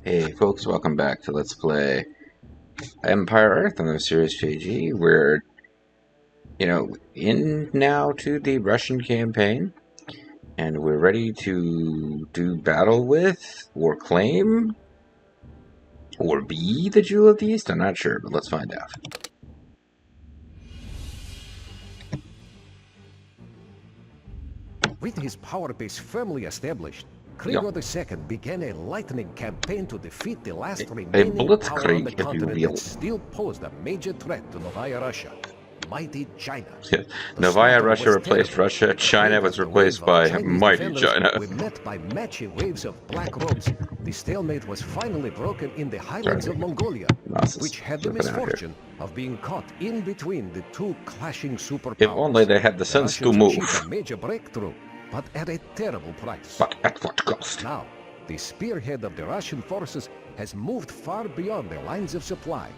Hey folks, welcome back to Let's Play Empire Earth on the Series JG. We're, in now to the Russian campaign, and we're ready to do battle with, or claim, or be the Jewel of the East? I'm not sure, but let's find out. With his power base firmly established, Yep. Grigor II began a lightning campaign to defeat the last A remaining power on the blitzkrieg, if you continent will. that still posed a major threat to Novaya Russia, mighty China. The Novaya slaughter Russia was replaced terrible. Russia, China Wave was after wave replaced of by Chinese mighty defenders China. were met by matchy waves of black robes. The stalemate was finally broken in the highlands of Mongolia, which had the misfortune of being caught in between the two clashing superpowers. If only they had the The sense to Russians achieved a move. major breakthrough, but at a terrible price. But at what cost? Now, the spearhead of the Russian forces has moved far beyond their lines of supply.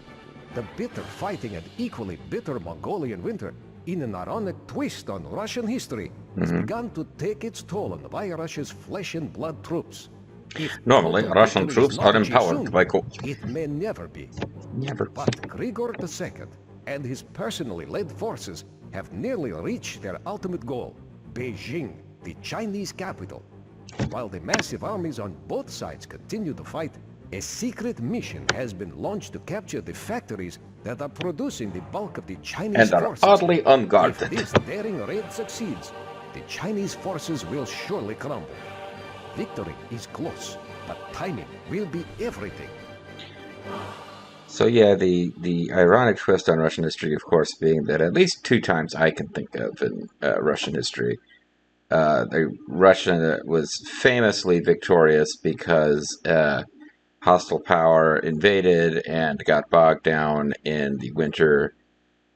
The bitter fighting and equally bitter Mongolian winter, in an ironic twist on Russian history, has begun to take its toll on Novaya Russia's flesh and blood troops. If Normally, total Russian victory is troops not are achieved empowered soon, by Colt. it may never be. Never. But Grigor II and his personally led forces have nearly reached their ultimate goal, Beijing, the Chinese capital. While the massive armies on both sides continue to fight, a secret mission has been launched to capture the factories that are producing the bulk of the Chinese And are forces. oddly unguarded. If this daring raid succeeds, the Chinese forces will surely crumble. Victory is close, but timing will be everything. So yeah, the ironic twist on Russian history, of course, being that at least two times I can think of in Russian history, the Russia was famously victorious because hostile power invaded and got bogged down in the winter.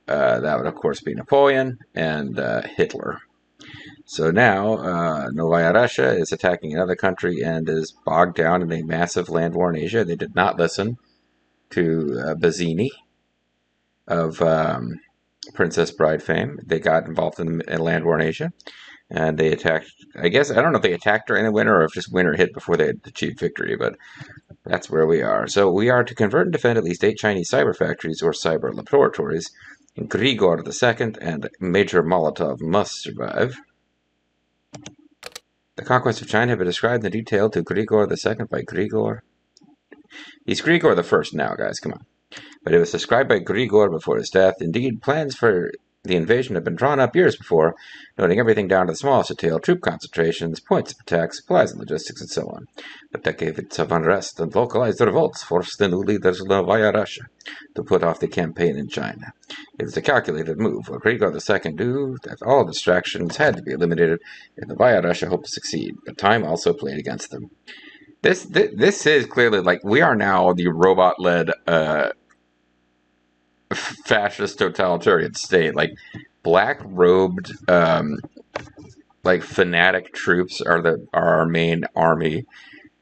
That would, of course, be Napoleon and Hitler. So now, Novaya Russia is attacking another country and is bogged down in a massive land war in Asia. They did not listen to Bazzini of Princess Bride fame. They got involved in a land war in Asia, and they attacked. I guess I don't know if they attacked her in the winter or if just winter hit before they had achieved victory, but that's where we are. So we are to convert and defend at least 8 Chinese cyber factories or cyber laboratories. And Grigor II and Major Molotov must survive. The conquest of China have been described in detail to Grigor II by Grigor. He's Grigor the First now, guys. Come on. But it was described by Grigor before his death. Indeed, plans for the invasion had been drawn up years before, noting everything down to the smallest detail, troop concentrations, points of attack, supplies and logistics, and so on. But decades of unrest and localized revolts forced the new leaders of Novaya Russia to put off the campaign in China. It was a calculated move, where Grigor II knew that all distractions had to be eliminated if Novaya Russia hoped to succeed, but time also played against them. This is clearly, like, we are now the robot-led fascist totalitarian state. Like, black robed like fanatic troops are our main army,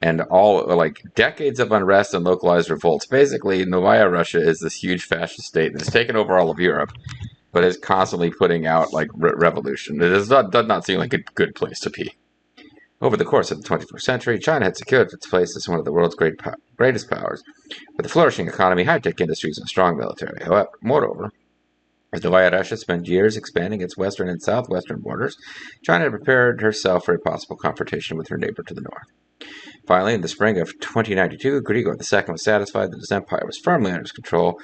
and all like decades of unrest and localized revolts. Basically, Novaya Russia is this huge fascist state that's taken over all of Europe, but is constantly putting out like revolution. It does not seem like a good place to be. Over the course of the 21st century, China had secured its place as one of the world's greatest powers, with a flourishing economy, high-tech industries, and a strong military. However, moreover, as Novaya Russia spent years expanding its western and southwestern borders, China had prepared herself for a possible confrontation with her neighbor to the north. Finally, in the spring of 2092, Grigor II was satisfied that his empire was firmly under his control,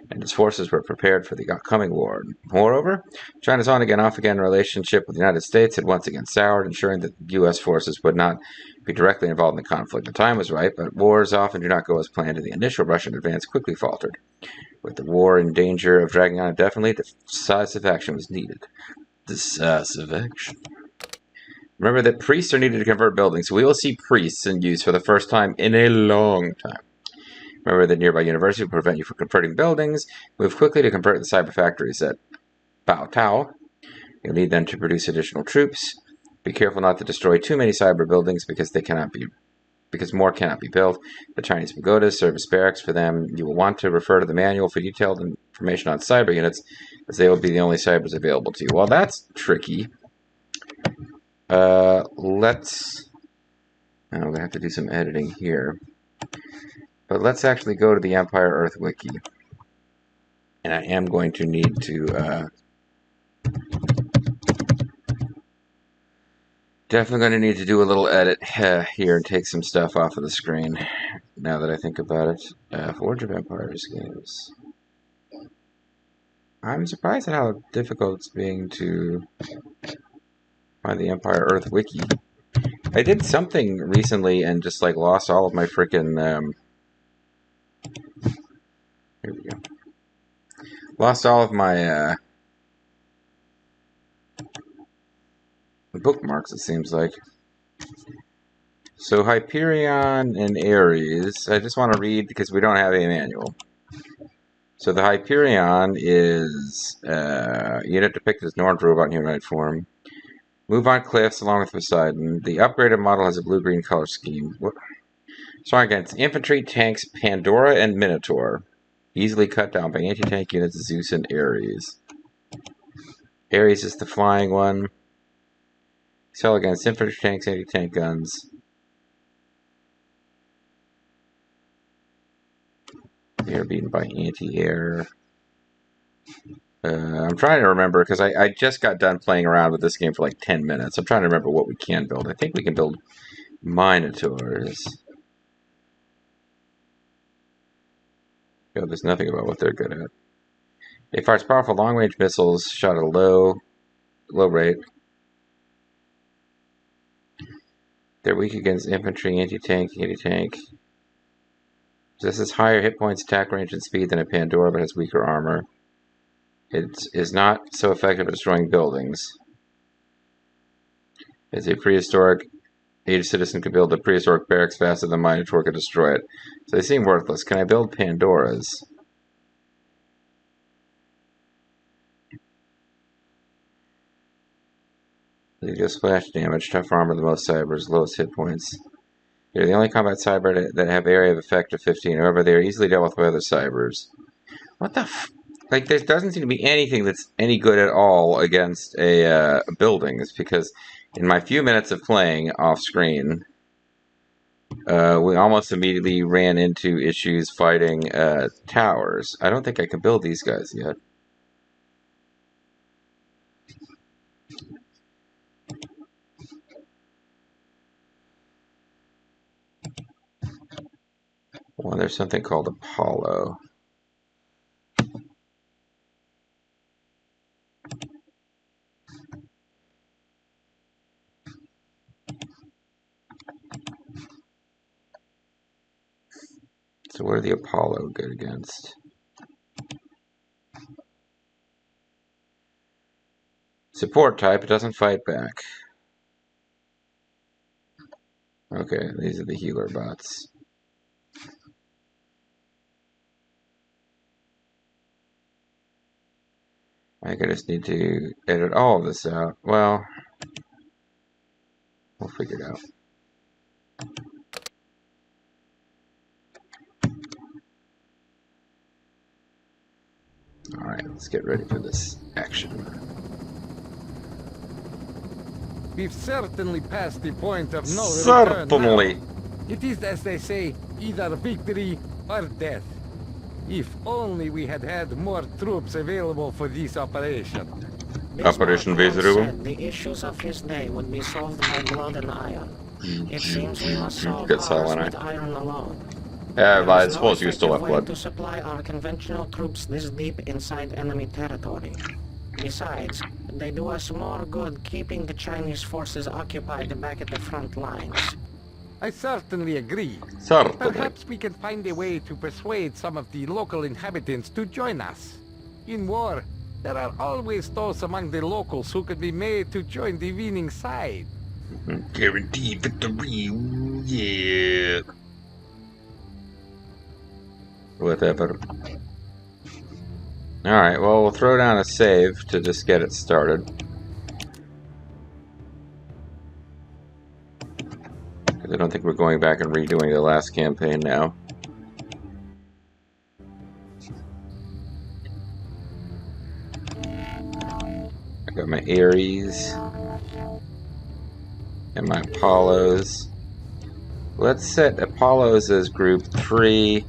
and his forces were prepared for the upcoming war. Moreover, China's on-again, off-again relationship with the United States had once again soured, ensuring that the U.S. forces would not be directly involved in the conflict. The time was right, but wars often do not go as planned, and the initial Russian advance quickly faltered. With the war in danger of dragging on indefinitely, decisive action was needed. Decisive action. Remember that priests are needed to convert buildings. We will see priests in use for the first time in a long time. Remember that nearby university will prevent you from converting buildings. Move quickly to convert the cyber factories at Bao Tao. You'll need them to produce additional troops. Be careful not to destroy too many cyber buildings because more cannot be built. The Chinese pagodas serve as barracks for them. You will want to refer to the manual for detailed information on cyber units, as they will be the only cybers available to you. Well, that's tricky. I'm going to have to do some editing here. But let's actually go to the Empire Earth Wiki. And I am going to need to... definitely going to need to do a little edit here and take some stuff off of the screen, now that I think about it. Forge of Empires games. I'm surprised at how difficult it's being to find the Empire Earth Wiki. I did something recently and just like lost all of my freaking here we go. Lost all of my bookmarks, it seems like. So Hyperion and Ares, I just want to read because we don't have a manual. So the Hyperion is unit depicted as Norn's robot in humanoid form. Move on cliffs along with Poseidon. The upgraded model has a blue-green color scheme. What? Strong against infantry, tanks, Pandora, and Minotaur. Easily cut down by anti-tank units Zeus and Ares. Ares is the flying one. Excel against infantry, tanks, anti-tank guns. They are beaten by anti-air. I'm trying to remember, because I just got done playing around with this game for like 10 minutes. I'm trying to remember what we can build. I think we can build Minotaurs. There's nothing about what they're good at. It fires powerful long-range missiles shot at a low rate. They're weak against infantry, anti-tank. Possesses higher hit points, attack range, and speed than a Pandora, but has weaker armor. It is not so effective at destroying buildings. As a prehistoric age citizen could build a prehistoric barracks faster than Minotaur could destroy it. So they seem worthless. Can I build Pandoras? They do splash damage, tough armor, the most cybers, lowest hit points. They're the only combat cyber that have area of effect of 15. However, they are easily dealt with by other cybers. What the f... Like, there doesn't seem to be anything that's any good at all against a buildings, because in my few minutes of playing off-screen, we almost immediately ran into issues fighting towers. I don't think I can build these guys yet. Well, there's something called Apollo. So what are the Apollo good against? Support type, it doesn't fight back. Okay, these are the healer bots. I think I just need to edit all of this out. Well, we'll figure it out. Alright, let's get ready for this action. We've certainly passed the point of no return. Certainly. Now. It is, as they say, either victory or death. If only we had had more troops available for this operation. Operation Veseru. The issues of his day would be solved by blood and iron. It seems we must solve Good ours silent with iron alone. Yeah, but I There is suppose no you still have effective way blood. to supply our conventional troops this deep inside enemy territory. Besides, they do us more good keeping the Chinese forces occupied back at the front lines. I certainly agree. Certainly. Perhaps we can find a way to persuade some of the local inhabitants to join us. In war, there are always those among the locals who could be made to join the winning side. Guaranteed victory. Yeah. Whatever. Alright, well, we'll throw down a save to just get it started. Because I don't think we're going back and redoing the last campaign now. I got my Ares and my Apollos. Let's set Apollo's as group 3.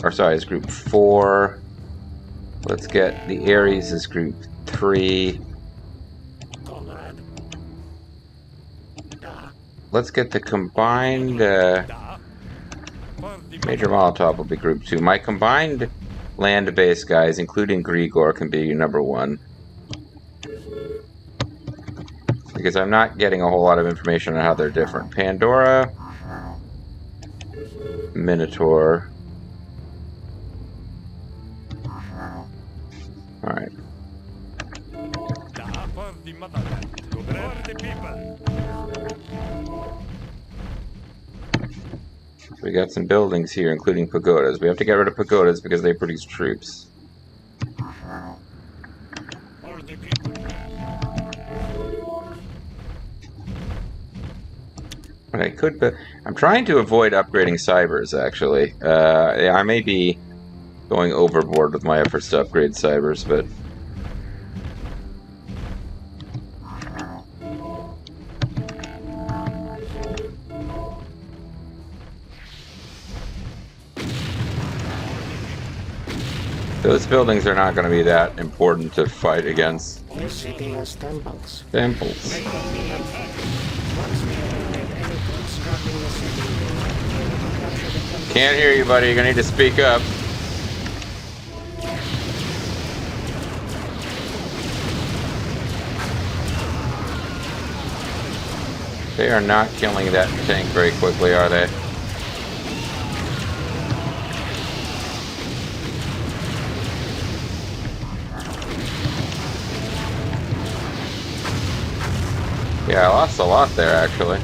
Or sorry, as group 4. Let's get the Ares as group 3. Conrad. Da. Let's get the combined Major Molotov will be group 2. My combined land-based guys, including Grigor, can be number 1. Because I'm not getting a whole lot of information on how they're different. Pandora, Minotaur. Alright. So we got some buildings here, including pagodas. We have to get rid of pagodas because they produce troops. But I could, but I'm trying to avoid upgrading cybers, actually. I may be going overboard with my efforts to upgrade cybers, but... those buildings are not going to be that important to fight against. This city has temples. Temples. Once we eliminate any threats guarding the city, capture the temples. Can't hear you, buddy. You're going to need to speak up. They are not killing that tank very quickly, are they? Yeah, I lost a lot there, actually.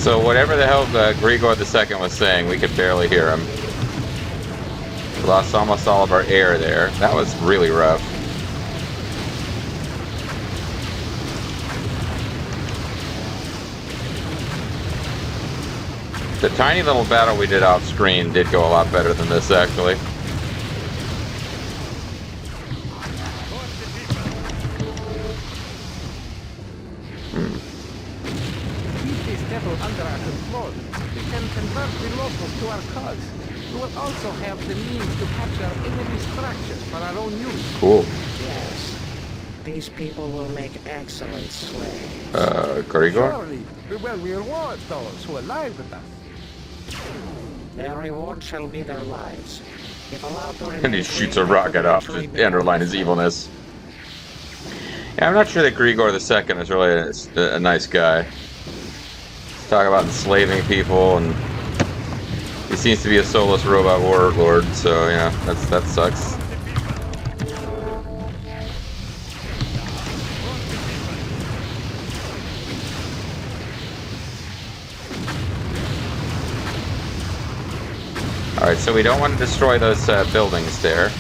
So whatever the hell Grigor II was saying, we could barely hear him. We lost almost all of our air there. That was really rough. The tiny little battle we did off screen did go a lot better than this, actually. Keep this devil under our control. We can convert the locals to our cause. We will also have the means to capture enemy structures for our own use. Cool. Yes. These people will make excellent slaves. Grigor? Surely, we will reward those who align with us. Their reward shall be their lives. If allowed to And he shoots a rocket off to underline his evilness. Yeah, I'm not sure that Grigor II is really a nice guy. Talk about enslaving people, and he seems to be a soulless robot warlord, so yeah, that sucks. Alright, so we don't want to destroy those buildings there.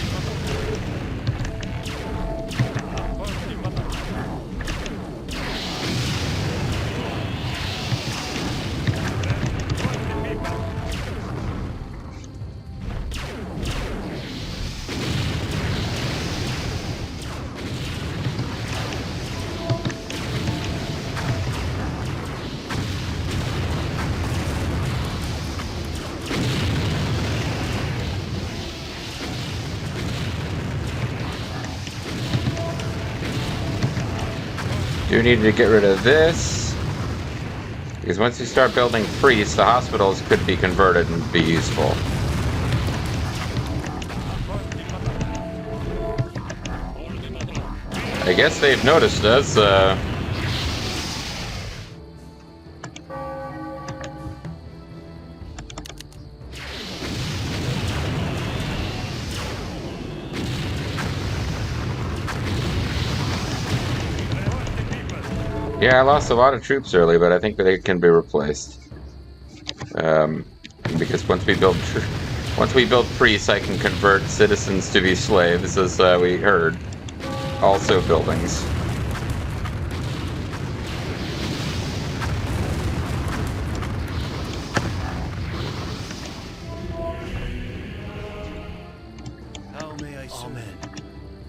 Do need to get rid of this, because once you start building priests, the hospitals could be converted and be useful. I guess they've noticed us. Yeah, I lost a lot of troops early, but I think they can be replaced. Because once we build priests, I can convert citizens to be slaves, as we heard. Also buildings. How may I submit?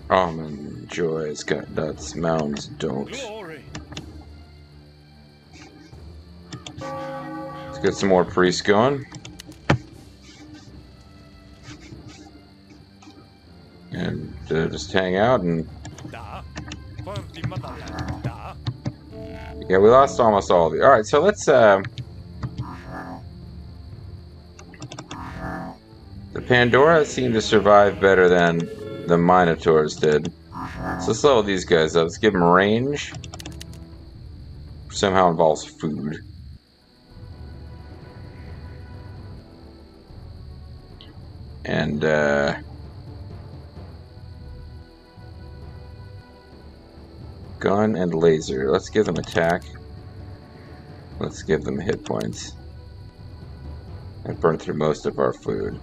Almond. joy. It's got nuts. Mounds don't. Let's get some more priests going. And just hang out and... Yeah, we lost almost all of you. Alright, so let's... The Pandora seemed to survive better than the Minotaurs did. So let's level these guys up. Let's give them range. Somehow involves food. And, gun and laser. Let's give them attack. Let's give them hit points. And burn through most of our food.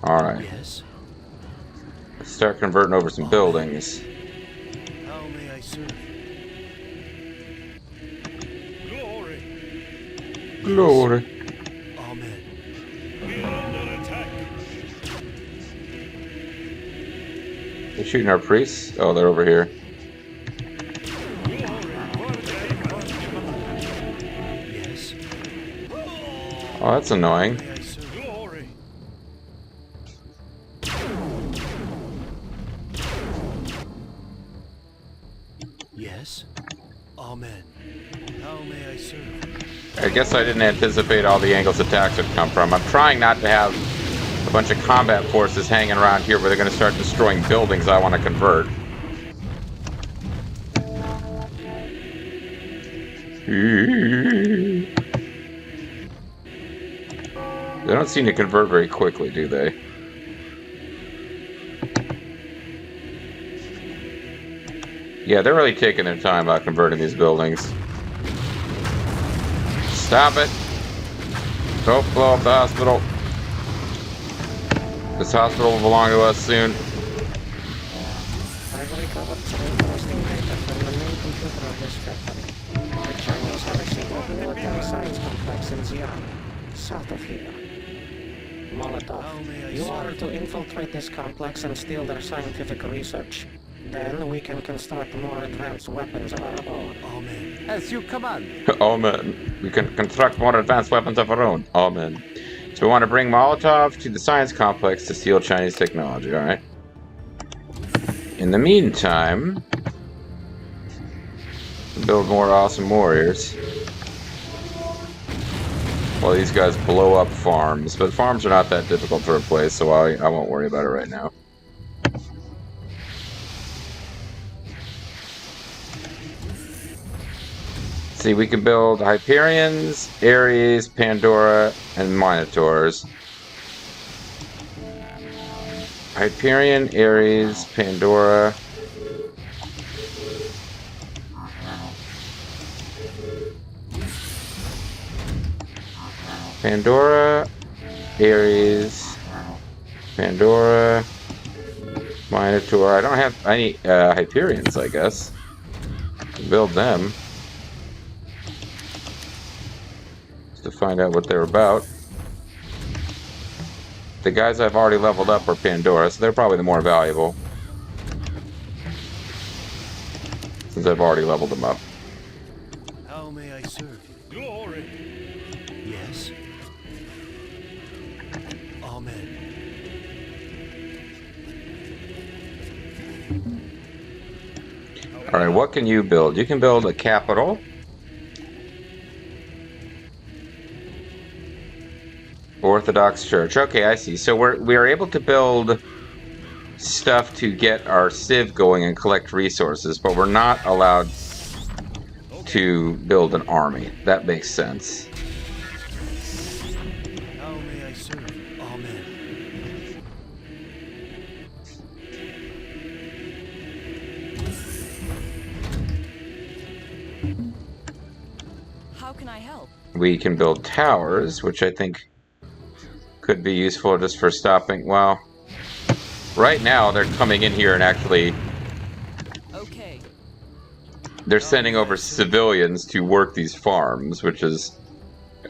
Alright. Yes. Let's start converting over some buildings. How may I serve? Glory. Amen. They're shooting our priests? Oh, they're over here. Yes. Oh, that's annoying. May I serve? Yes. Amen. How may I serve? I guess I didn't anticipate all the angles attacks would come from. I'm trying not to have a bunch of combat forces hanging around here where they're going to start destroying buildings I want to convert. They don't seem to convert very quickly, do they? Yeah, they're really taking their time about converting these buildings. Stop it! Don't blow up the hospital. This hospital will belong to us soon. I've recovered some interesting data from the main computer of this factory. The Chinese have a secret military science complex in Xi'an, south of here. Molotov, you are to infiltrate this complex and steal their scientific research. Then we can construct more advanced weapons of our own. Amen. As you command. Amen. We can construct more advanced weapons of our own. Amen. So we want to bring Molotov to the science complex to steal Chinese technology, alright? In the meantime, build more awesome warriors. While these guys blow up farms. But farms are not that difficult to replace, so I won't worry about it right now. See, we can build Hyperions, Ares, Pandora, and Minotaurs. Hyperion, Ares, Pandora. Pandora, Ares, Pandora, Minotaur. I don't have any Hyperions, I guess. Build them. To find out what they're about. The guys I've already leveled up are Pandora, so they're probably the more valuable. Since I've already leveled them up. How may I serve you? Glory. Yes. Amen. Alright, what can you build? You can build a capital. Orthodox Church. Okay, I see. So we are able to build stuff to get our civ going and collect resources, but we're not allowed to build an army. That makes sense. How may I serve you? Amen. How can I help? We can build towers, which I think could be useful just for stopping. Well, right now they're coming in here and actually Okay. they're sending over civilians to work these farms, which is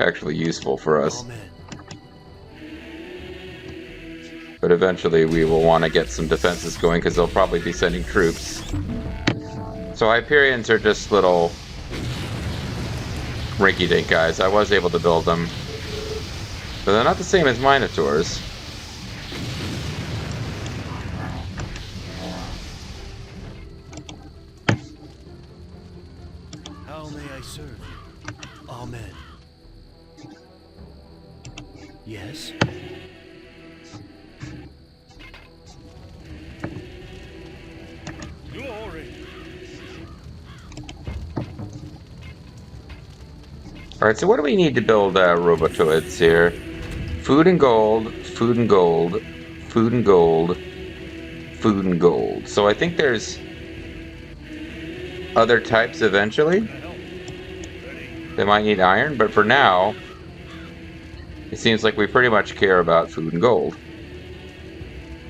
actually useful for us. Amen. But But eventually we will want to get some defenses going because they'll probably be sending troops. So Hyperions are just little rinky-dink guys. I was able to build them. But they're not the same as Minotaurs. How may I serve you? Amen. Yes? Glory! Alright, so what do we need to build robotoids here? Food and gold, food and gold, food and gold, food and gold. So I think there's other types eventually. They might need iron, but for now, it seems like we pretty much care about food and gold.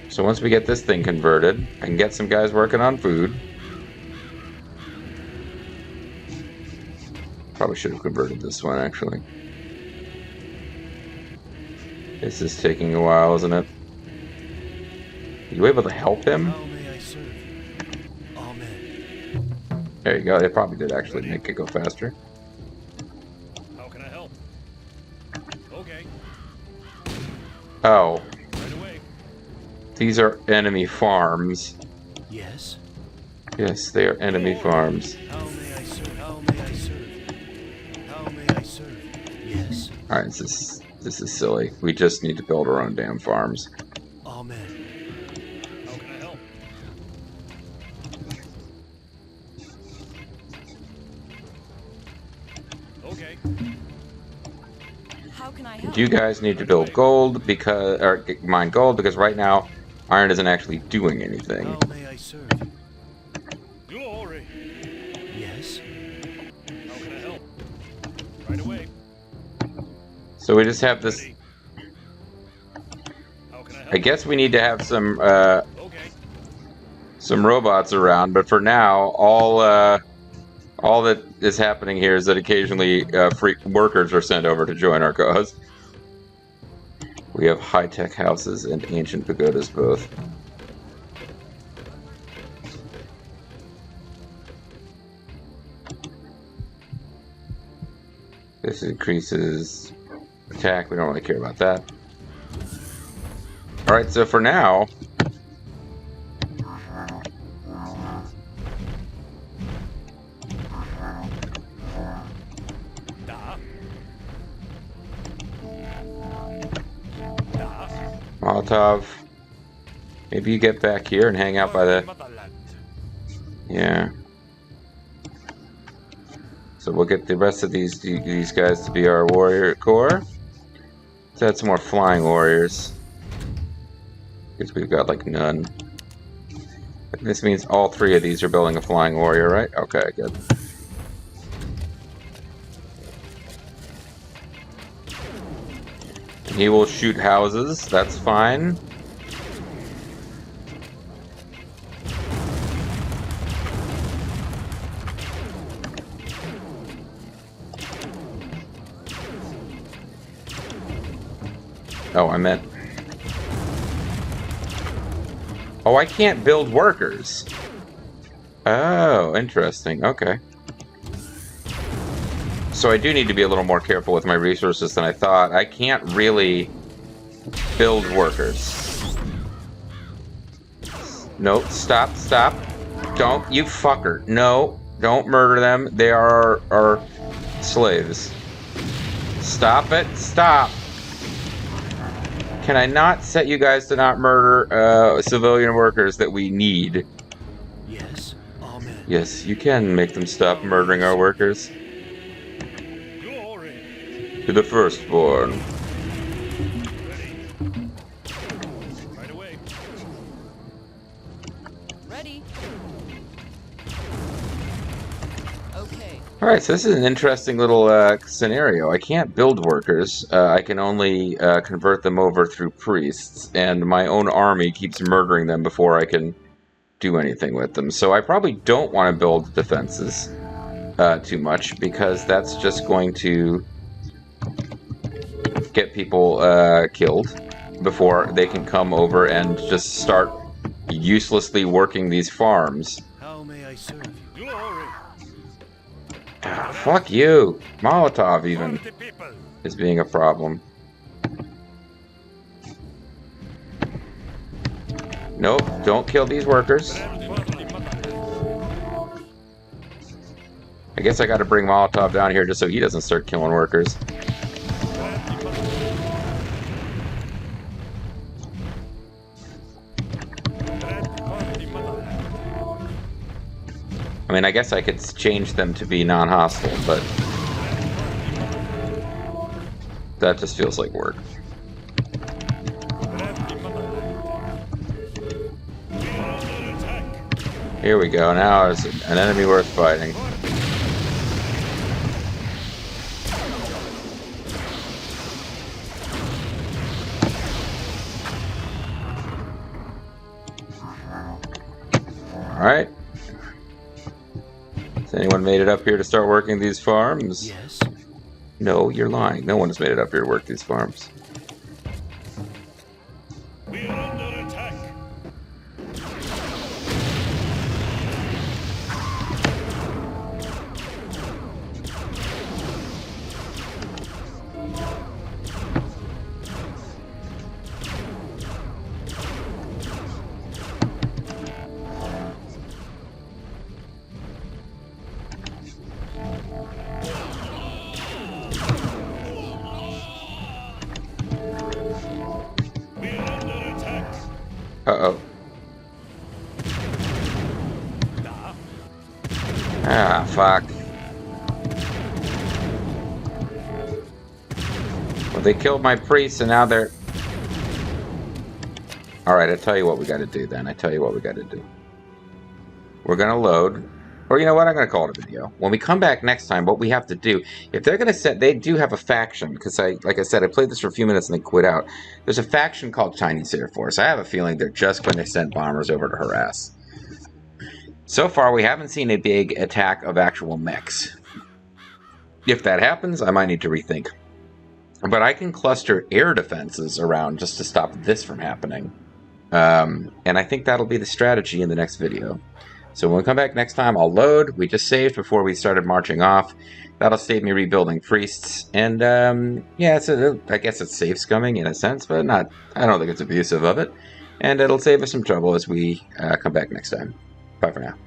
So once we get this thing converted, I can get some guys working on food. Probably should have converted this one, actually. This is taking a while, isn't it? Are you able to help him? How may I serve you? Amen. There you go. They probably did actually make it go faster. How can I help? Okay. Oh, Right away. these are enemy farms. Yes? Yes, they are enemy farms. How may I serve? How may I serve? How may I serve? Yes? Alright, this is silly. We just need to build our own damn farms. Amen. How can I help? Okay. How can I help? You guys need to build gold because, or mine gold because right now iron isn't actually doing anything. How may I serve you? Glory. Yes? How can I help? Right away. So we just have this. Ready. How can I help? I guess we need to have some Okay. some robots around, but for now, all that is happening here is that occasionally freak workers are sent over to join our cause. We have high-tech houses and ancient pagodas both. This increases attack. We don't really care about that. Alright, so for now, Da. Molotov, maybe you get back here and hang out by the... Yeah. So we'll get the rest of these guys to be our warrior core. Let's add some more flying warriors. Because we've got like none. This means all three of these are building a flying warrior, right? Okay, good. He will shoot houses, that's fine. Oh, I meant... Oh, I can't build workers. Oh, interesting. Okay. So I do need to be a little more careful with my resources than I thought. I can't really build workers. No, stop. Don't, you fucker. No, don't murder them. They are our slaves. Stop it. Stop. Can I not set you guys to not murder civilian workers that we need? Yes. Amen. Yes, you can make them stop murdering our workers. Glory. To the firstborn. Ready. Right away. Ready. Okay. Alright, so this is an interesting little scenario. I can't build workers. I can only convert them over through priests, and my own army keeps murdering them before I can do anything with them. So I probably don't want to build defenses too much, because that's just going to get people killed. before they can come over and just start uselessly working these farms. How may I serve you? Glory! Ah, fuck you! Molotov even For the people! is being a problem. Nope, don't kill these workers. I guess I gotta bring Molotov down here just so he doesn't start killing workers. I mean, I guess I could change them to be non-hostile, but that just feels like work. Here we go, now is an enemy worth fighting. Alright. Has anyone made it up here to start working these farms? Yes. No, you're lying. No one has made it up here to work these farms. We are under attack! We are under attack! Uh-oh. Ah, fuck. Well, they killed my priest and now they're... Alright, I tell you what we gotta do then. I tell you what we gotta do. We're gonna load. Or you know what? I'm gonna call it a video. When we come back next time, what we have to do... If they're gonna set... They do have a faction. Because like I said, I played this for a few minutes and they quit out. There's a faction called Chinese Air Force. I have a feeling they're just going to send bombers over to harass. So far, we haven't seen a big attack of actual mechs. If that happens, I might need to rethink. But I can cluster air defenses around just to stop this from happening. And I think that'll be the strategy in the next video. So when we come back next time, I'll load. We just saved before we started marching off. That'll save me rebuilding priests. And, yeah, I guess it's safe scumming in a sense, but not. I don't think it's abusive of it. And it'll save us some trouble as we come back next time. Bye for now.